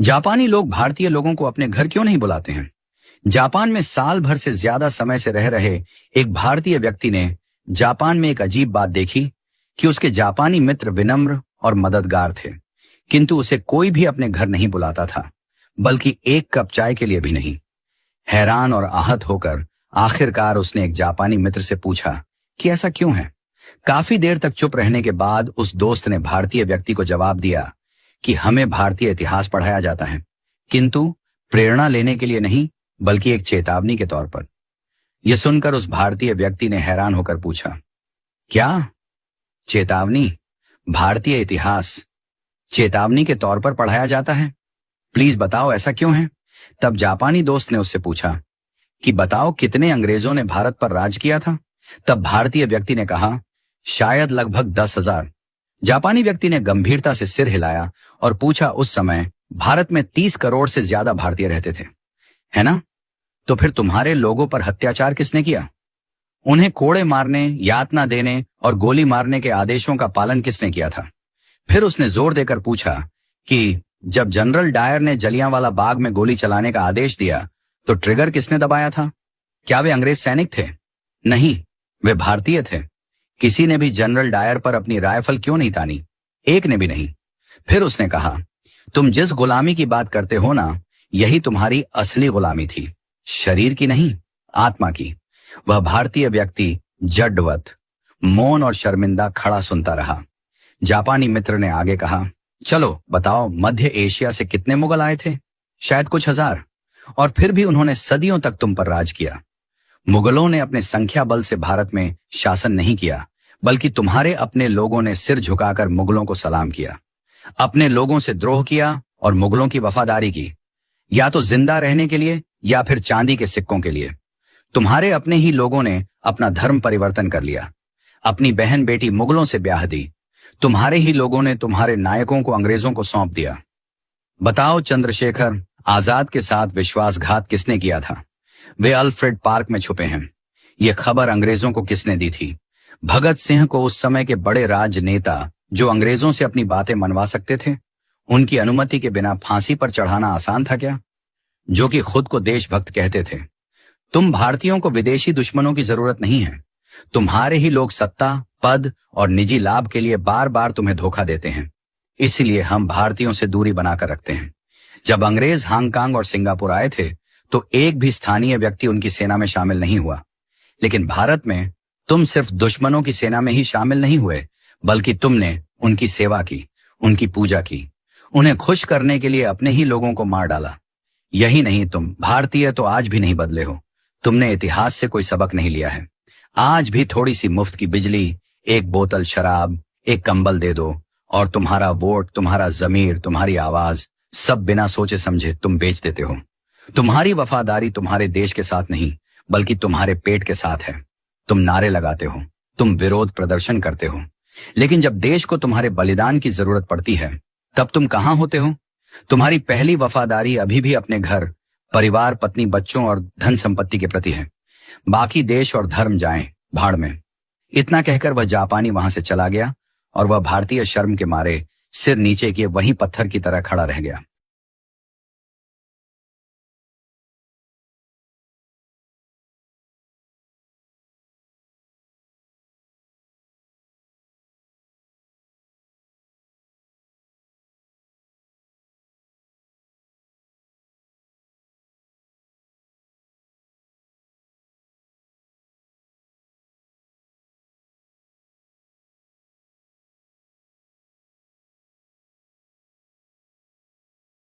जापानी लोग भारतीय लोगों को अपने घर क्यों नहीं बुलाते हैं? जापान में साल भर से ज्यादा समय से रह रहे एक भारतीय व्यक्ति ने जापान में एक अजीब बात देखी कि उसके जापानी मित्र विनम्र और मददगार थे, किंतु उसे कोई भी अपने घर नहीं बुलाता था, बल्कि एक कप चाय के लिए भी नहीं। हैरान और आहत होकर आखिरकार उसने एक जापानी मित्र से पूछा कि ऐसा क्यों है। काफी देर तक चुप रहने के बाद उस दोस्त ने भारतीय व्यक्ति को जवाब दिया कि हमें भारतीय इतिहास पढ़ाया जाता है, किंतु प्रेरणा लेने के लिए नहीं, बल्कि एक चेतावनी के तौर पर। यह सुनकर उस भारतीय व्यक्ति ने हैरान होकर पूछा, क्या चेतावनी? भारतीय इतिहास चेतावनी के तौर पर पढ़ाया जाता है? प्लीज बताओ ऐसा क्यों है? तब जापानी दोस्त ने उससे पूछा कि बताओ कितने अंग्रेजों ने भारत पर राज किया था? तब भारतीय व्यक्ति ने कहा, शायद लगभग 10,000। जापानी व्यक्ति ने गंभीरता से सिर हिलाया और पूछा, उस समय भारत में 30 करोड़ से ज्यादा भारतीय रहते थे, है ना? तो फिर तुम्हारे लोगों पर अत्याचार किसने किया? उन्हें कोड़े मारने, यातना देने और गोली मारने के आदेशों का पालन किसने किया था? फिर उसने जोर देकर पूछा कि जब जनरल डायर ने जलियांवाला बाग में गोली चलाने का आदेश दिया तो ट्रिगर किसने दबाया था? क्या वे अंग्रेज सैनिक थे? नहीं, वे भारतीय थे। किसी ने भी जनरल डायर पर अपनी राइफल क्यों नहीं तानी? एक ने भी नहीं। फिर उसने कहा, तुम जिस गुलामी की बात करते हो ना, यही तुम्हारी असली गुलामी थी, शरीर की नहीं, आत्मा की। वह भारतीय व्यक्ति जड्डवत, मौन और शर्मिंदा खड़ा सुनता रहा। जापानी मित्र ने आगे कहा, चलो बताओ, मध्य एशिया से कितने मुगल आए थे? शायद कुछ हजार, और फिर भी उन्होंने सदियों तक तुम पर राज किया। मुगलों ने अपने संख्या बल से भारत में शासन नहीं किया, बल्कि तुम्हारे अपने लोगों ने सिर झुकाकर मुगलों को सलाम किया, अपने लोगों से द्रोह किया और मुगलों की वफादारी की, या तो जिंदा रहने के लिए या फिर चांदी के सिक्कों के लिए। तुम्हारे अपने ही लोगों ने अपना धर्म परिवर्तन कर लिया, अपनी बहन बेटी मुगलों से ब्याह दी। तुम्हारे ही लोगों ने तुम्हारे नायकों को अंग्रेजों को सौंप दिया। बताओ, चंद्रशेखर आजाद के साथ विश्वासघात किसने किया था? वे अल्फ्रेड पार्क में छुपे हैं। यह खबर अंग्रेजों को किसने दी थी? भगत सिंह को, उस समय के बड़े राजनेता जो अंग्रेजों से अपनी बातें मनवा सकते थे, उनकी अनुमति के बिना फांसी पर चढ़ाना आसान था क्या? जो कि खुद को देशभक्त कहते थे। तुम भारतीयों को विदेशी दुश्मनों की जरूरत नहीं है। तुम्हारे ही लोग सत्ता, पद और निजी लाभ के लिए बार बार तुम्हें धोखा देते हैं। इसलिए हम भारतीयों से दूरी बनाकर रखते हैं। जब अंग्रेज हांगकांग और सिंगापुर आए थे तो एक भी स्थानीय व्यक्ति उनकी सेना में शामिल नहीं हुआ, लेकिन भारत में तुम सिर्फ दुश्मनों की सेना में ही शामिल नहीं हुए, बल्कि तुमने उनकी सेवा की, उनकी पूजा की, उन्हें खुश करने के लिए अपने ही लोगों को मार डाला। यही नहीं, तुम भारतीय तो आज भी नहीं बदले हो। तुमने इतिहास से कोई सबक नहीं लिया है। आज भी थोड़ी सी मुफ्त की बिजली, एक बोतल शराब, एक कंबल दे दो और तुम्हारा वोट, तुम्हारा जमीर, तुम्हारी आवाज, सब बिना सोचे समझे तुम बेच देते हो। तुम्हारी वफादारी तुम्हारे देश के साथ नहीं, बल्कि तुम्हारे पेट के साथ है। तुम नारे लगाते हो, तुम विरोध प्रदर्शन करते हो, लेकिन जब देश को तुम्हारे बलिदान की जरूरत पड़ती है, तब तुम कहां होते हो? तुम्हारी पहली वफादारी अभी भी अपने घर, परिवार, पत्नी, बच्चों और धन संपत्ति के प्रति है। बाकी देश और धर्म जाएं भाड़ में। इतना कहकर वह जापानी वहां से चला गया और वह भारतीय शर्म के मारे सिर नीचे किए वहीं पत्थर की तरह खड़ा रह गया।